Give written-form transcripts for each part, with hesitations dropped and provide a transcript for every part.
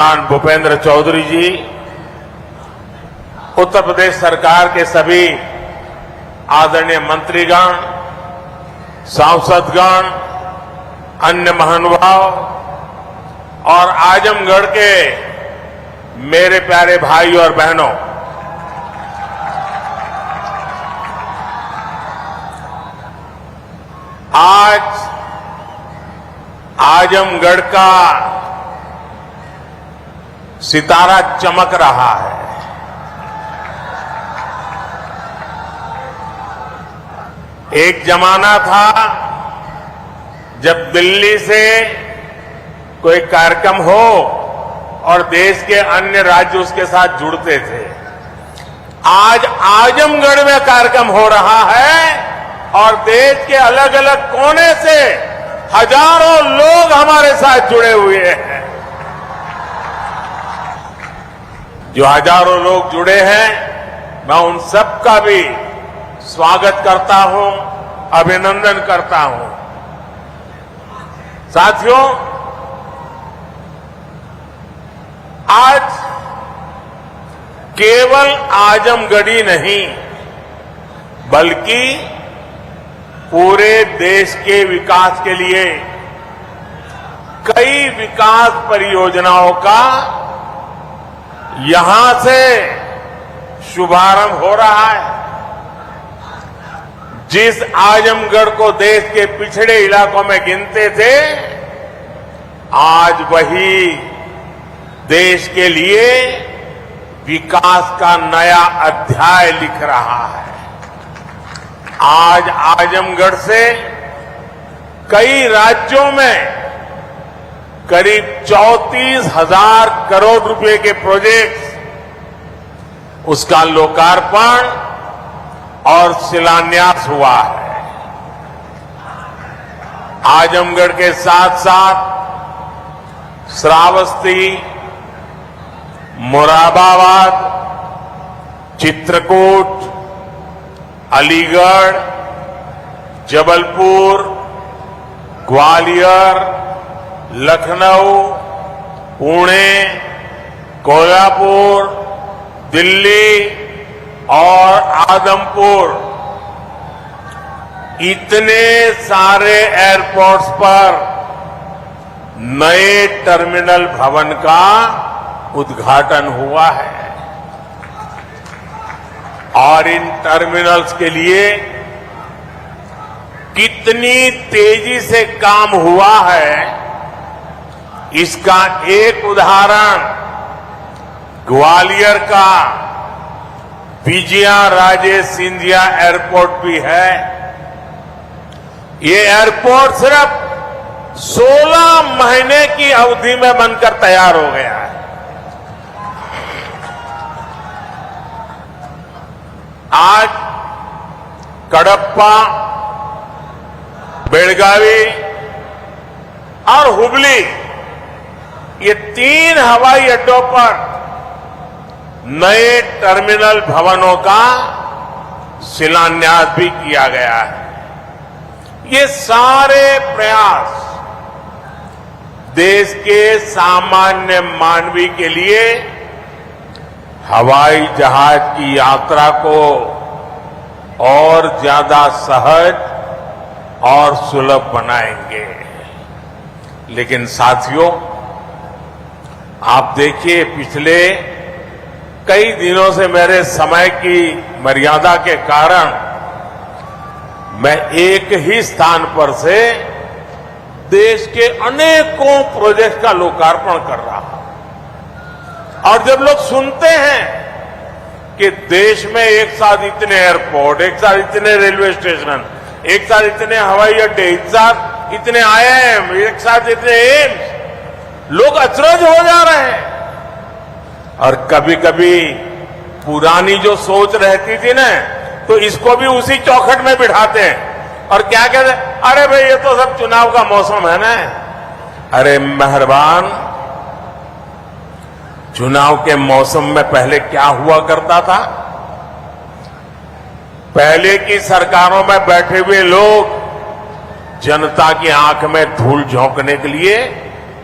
श्रीमान भूपेंद्र चौधरी जी, उत्तर प्रदेश सरकार के सभी आदरणीय मंत्रीगण, सांसदगण, अन्य महानुभाव और आजमगढ़ के मेरे प्यारे भाई और बहनों, आज आजमगढ़ का सितारा चमक रहा है। एक जमाना था जब दिल्ली से कोई कार्यक्रम हो और देश के अन्य राज्य उसके साथ जुड़ते थे। आज आजमगढ़ में कार्यक्रम हो रहा है और देश के अलग अलग कोने से हजारों लोग हमारे साथ जुड़े हुए हैं। जो हजारों लोग जुड़े हैं, मैं उन सबका भी स्वागत करता हूं, अभिनंदन करता हूं। साथियों, आज केवल आजमगढ़ी नहीं बल्कि पूरे देश के विकास के लिए कई विकास परियोजनाओं का यहां से शुभारंभ हो रहा है। जिस आजमगढ़ को देश के पिछड़े इलाकों में गिनते थे, आज वही देश के लिए विकास का नया अध्याय लिख रहा है। आज आजमगढ़ से कई राज्यों में करीब 34,000 करोड़ रुपए के प्रोजेक्ट्स, उसका लोकार्पण और शिलान्यास हुआ है। आजमगढ़ के साथ साथ श्रावस्ती, मुरादाबाद, चित्रकूट, अलीगढ़, जबलपुर, ग्वालियर, लखनऊ, पुणे, कोल्हापुर, दिल्ली और आदमपुर, इतने सारे एयरपोर्ट्स पर नए टर्मिनल भवन का उद्घाटन हुआ है और इन टर्मिनल्स के लिए कितनी तेजी से काम हुआ है, इसका एक उदाहरण ग्वालियर का विजया राजे सिंधिया एयरपोर्ट भी है। ये एयरपोर्ट सिर्फ 16 महीने की अवधि में बनकर तैयार हो गया है। आज कडप्पा, बेलगावी और हुबली, ये 3 हवाई अड्डों पर नए टर्मिनल भवनों का शिलान्यास भी किया गया है। ये सारे प्रयास देश के सामान्य मानवी के लिए हवाई जहाज की यात्रा को और ज्यादा सहज और सुलभ बनाएंगे। लेकिन साथियों, आप देखिए, पिछले कई दिनों से मेरे समय की मर्यादा के कारण मैं एक ही स्थान पर से देश के अनेकों प्रोजेक्ट का लोकार्पण कर रहा हूं। और जब लोग सुनते हैं कि देश में एक साथ इतने एयरपोर्ट, एक साथ इतने रेलवे स्टेशन, एक साथ इतने हवाई अड्डे, एक साथ इतने IIM, एक साथ इतने एम्स, लोग अचरज हो जा रहे हैं। और कभी कभी पुरानी जो सोच रहती थी ना, तो इसको भी उसी चौखट में बिठाते हैं और क्या कहते हैं, अरे भाई ये तो सब चुनाव का मौसम है ना। अरे मेहरबान, चुनाव के मौसम में पहले क्या हुआ करता था? पहले की सरकारों में बैठे हुए लोग जनता की आंख में धूल झोंकने के लिए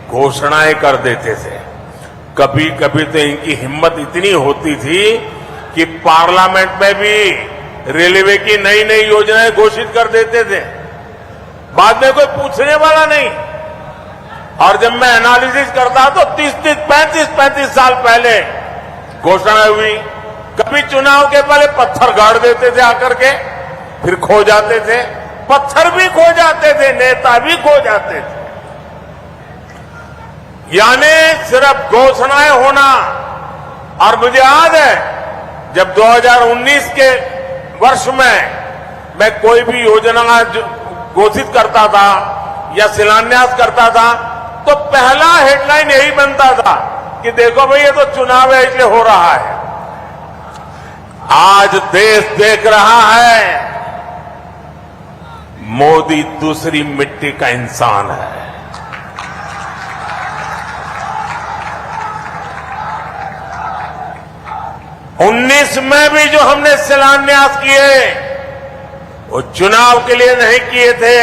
घोषणाएं कर देते थे। कभी कभी तो इनकी हिम्मत इतनी होती थी कि पार्लियामेंट में भी रेलवे की नई नई योजनाएं घोषित कर देते थे, बाद में कोई पूछने वाला नहीं। और जब मैं एनालिसिस करता तो 35 साल पहले घोषणा हुई। कभी चुनाव के पहले पत्थर गाड़ देते थे आकर के, फिर खो जाते थे, पत्थर भी खो जाते थे, नेता भी खो जाते थे। यानी सिर्फ घोषणाएं होना। और मुझे याद है जब 2019 के वर्ष में मैं कोई भी योजना घोषित करता था या शिलान्यास करता था तो पहला हेडलाइन यही बनता था कि देखो भाई ये तो चुनाव है इसलिए हो रहा है। आज देश देख रहा है मोदी दूसरी मिट्टी का इंसान है। 19 में भी जो हमने शिलान्यास किए वो चुनाव के लिए नहीं किए थे,